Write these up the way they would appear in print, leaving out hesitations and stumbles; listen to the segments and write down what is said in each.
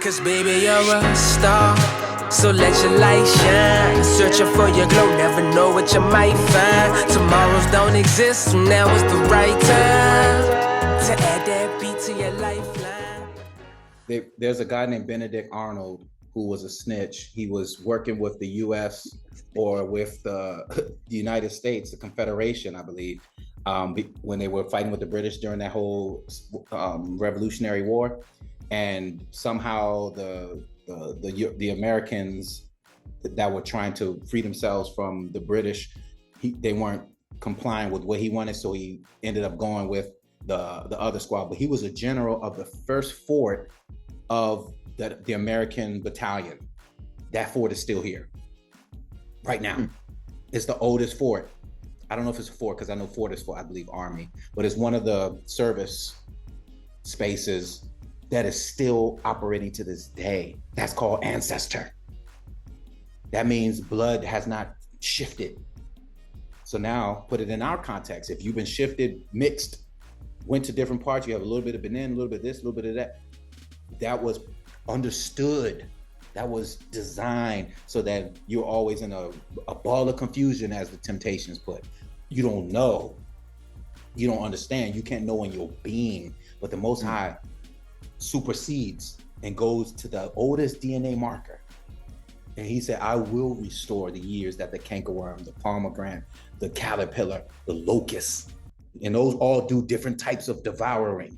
Cause baby, you're a star, so let your light shine. Searching for your glow, never know what you might find. Tomorrows don't exist, so now is the right time to add that beat to your lifeline. There's a guy named Benedict Arnold who was a snitch. He was working with the U.S. or with the United States, the Confederation, I believe, when they were fighting with the British during that whole Revolutionary War. And somehow the Americans that were trying to free themselves from the British, they weren't complying with what he wanted, so he ended up going with the other squad. But he was a general of the first fort of the American battalion. That fort is still here right now. It's the oldest fort. I don't know if it's a fort, because I know fort is for, I believe, Army, but it's one of the service spaces that is still operating to this day. That's called ancestor. That means blood has not shifted. So now put it in our context. If you've been shifted, mixed, went to different parts, you have a little bit of Benin, a little bit of this, a little bit of that. That was understood. That was designed so that you're always in a ball of confusion, as the Temptations put. You don't know. You don't understand. You can't know in your being. But the Most High supersedes and goes to the oldest DNA marker. And he said, I will restore the years that the cankerworm, the pomegranate, the caterpillar, the locust, and those all do different types of devouring.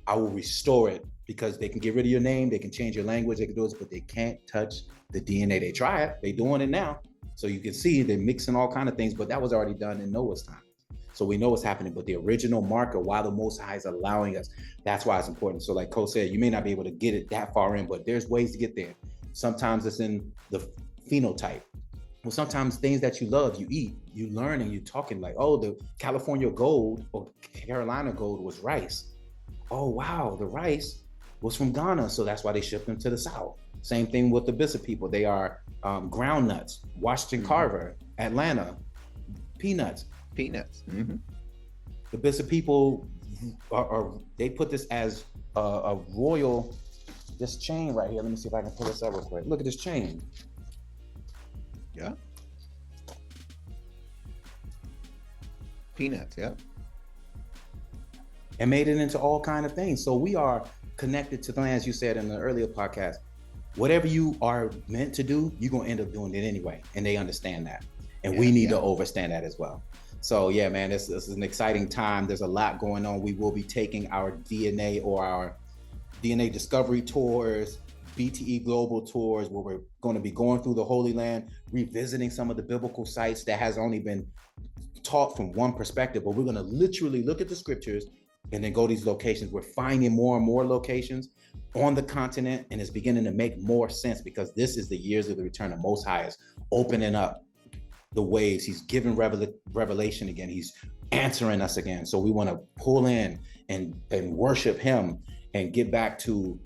I will restore it, because they can get rid of your name, they can change your language, they can do this, but they can't touch the DNA. They try it, they're doing it now. So you can see they're mixing all kinds of things, but that was already done in Noah's time. So we know what's happening, but the original marker, while the Most High is allowing us, that's why it's important. So like Cole said, you may not be able to get it that far in, but there's ways to get there. Sometimes it's in the phenotype. Well, sometimes things that you love, you eat, you learn, and you're talking like, oh, the California gold or Carolina gold was rice. Oh, wow, the rice was from Ghana, so that's why they shipped them to the South. Same thing with the Bissell people. They are ground nuts. Washington Carver, Atlanta, peanuts. Mm-hmm. The Bissell people they put this as a royal, this chain right here. Let me see if I can pull this up real quick. Look at this chain. Yeah. Peanuts, yeah. And made it into all kind of things. So we are connected to the land, as you said in the earlier podcast. Whatever you are meant to do, you're going to end up doing it anyway. And they understand that. And we need to understand that as well. So yeah, man, this is an exciting time. There's a lot going on. We will be taking our DNA or our DNA discovery tours, BTE global tours, where we're going to be going through the Holy Land, revisiting some of the biblical sites that has only been taught from one perspective, but we're going to literally look at the scriptures and then go to these locations. We're finding more and more locations on the continent, and it's beginning to make more sense, because this is the years of the return of Most High, is opening up the ways. He's giving revelation again. He's answering us again. So we want to pull in and worship him and get back to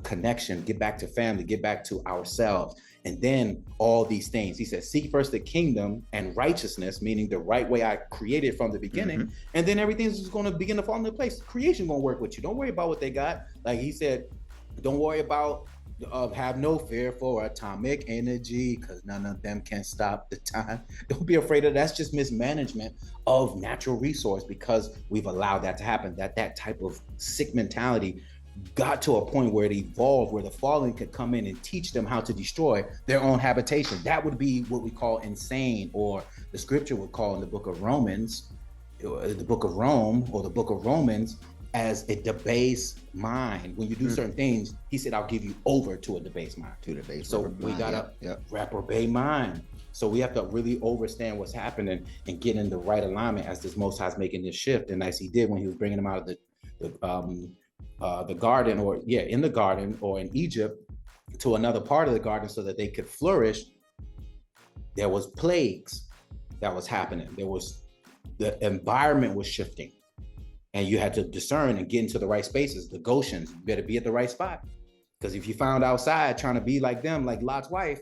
connection, get back to family, get back to ourselves. And then all these things, he says, seek first the kingdom and righteousness, meaning the right way I created from the beginning. And then everything's just going to begin to fall into place. Creation going to work with you. Don't worry about what they got. Like he said, don't worry about have no fear for atomic energy, because none of them can stop the time. Don't be afraid of that. That's just mismanagement of natural resource, because we've allowed that to happen. That type of sick mentality got to a point where it evolved, where the fallen could come in and teach them how to destroy their own habitation. That would be what we call insane, or the scripture would call in the book of Romans, the book of Rome, or the book of Romans, as a debased mind. When you do certain things, he said, I'll give you over to a debased mind. So we got a reprobate mind. So we have to really understand what's happening and get in the right alignment as this Most High is making this shift. And as he did when he was bringing them out of the garden, or in the garden, or in Egypt, to another part of the garden so that they could flourish, there was plagues that was happening. The environment was shifting. And you had to discern and get into the right spaces. The Goshens, you better be at the right spot. Because if you found outside trying to be like them, like Lot's wife.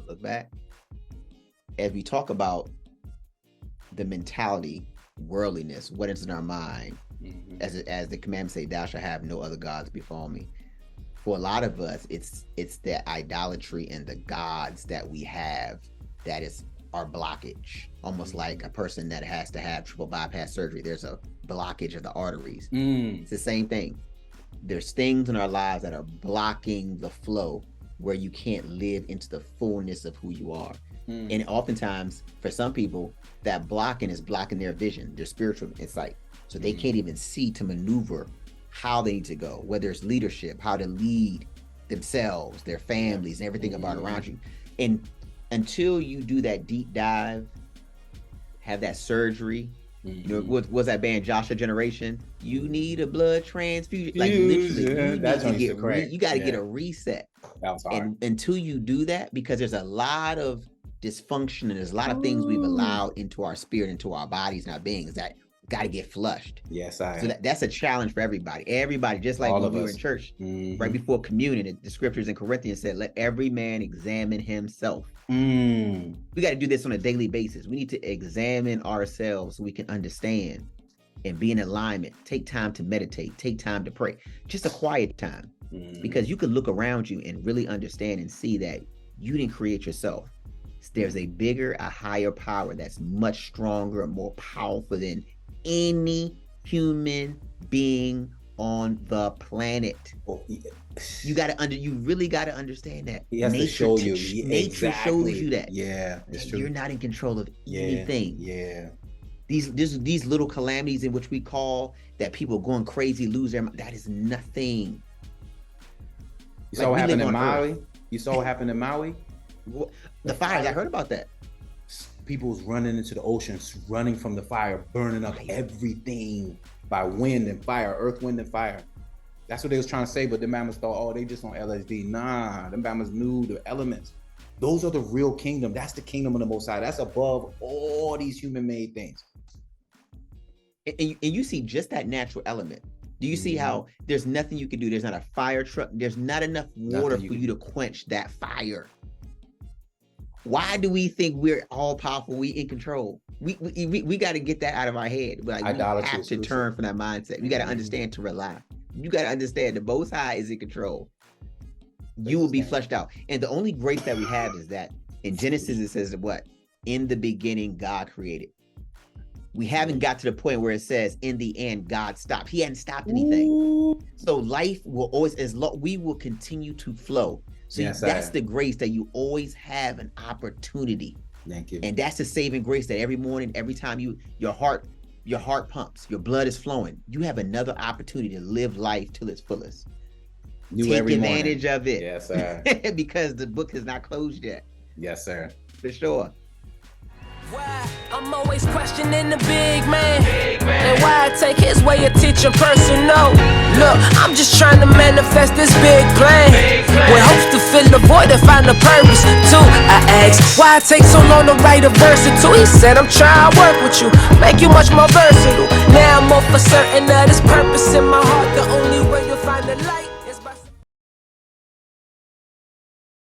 Look back. As we talk about the mentality, worldliness, what is in our mind, As the commandments say, thou shalt have no other gods before me. For a lot of us, it's the idolatry and the gods that we have that is our blockage. Almost like a person that has to have triple bypass surgery. There's a blockage of the arteries. It's the same thing. There's things in our lives that are blocking the flow where you can't live into the fullness of who you are. And oftentimes, for some people, that blocking is blocking their vision, their spiritual insight. So they can't even see to maneuver how they need to go, whether it's leadership, how to lead themselves, their families, and everything about around you. And until you do that deep dive, have that surgery, you know, what was that band Joshua Generation? You need a blood transfusion. Like literally, you got to get a reset. And until you do that, because there's a lot of dysfunction and there's a lot of things we've allowed into our spirit, into our bodies and our beings that got to get flushed. Yes, so that's a challenge for everybody. Everybody, just like when we were in church, right before communion, the scriptures in Corinthians said, let every man examine himself. We got to do this on a daily basis. We need to examine ourselves so we can understand and be in alignment. Take time to meditate, take time to pray, just a quiet time, because you can look around you and really understand and see that you didn't create yourself. There's a bigger, a higher power that's much stronger and more powerful than any human being on the planet. You really got to understand that. He has to show you. Nature shows you that. Yeah, it's true. You're not in control of anything. Yeah. These little calamities in which we call that people going crazy, lose their mind, that is nothing. You saw what happened in Maui? You saw what happened in Maui? The fires, I heard about that. People's running into the oceans, running from the fire, burning up everything by wind and fire, earth, wind, and fire. That's what they was trying to say, but the mamas thought, oh, they just on LSD. Nah, them mamas knew the elements. Those are the real kingdom. That's the kingdom of the Most High. That's above all these human-made things. And you see just that natural element. Do you see how there's nothing you can do? There's not a fire truck. There's not enough water for you to quench that fire. Why do we think we're all powerful? We in control. We got to get that out of our head. Like, we have to turn from that mindset. We got to understand to rely. You got to understand the Most High is in control. You will be flushed out. And the only grace that we have is that in Genesis it says what? In the beginning, God created. We haven't got to the point where it says in the end, God stopped. He hadn't stopped anything. So life will always, we will continue to flow. So that's the grace that you always have an opportunity. Thank you. And that's the saving grace that every morning, every time your heart pumps, your blood is flowing, you have another opportunity to live life till its fullest. Take advantage of it. Yes, sir. Because the book is not closed yet. Yes, sir. For sure. Why I'm always questioning the big man, and why I take his way of teaching personal. Look, I'm just trying to manifest this big plan, with hopes to fill the void and find a purpose too. I asked why I take so long to write a verse or two. He said I'm trying to work with you, make you much more versatile. Now I'm more for certain of this purpose in my heart. The only way you'll find the light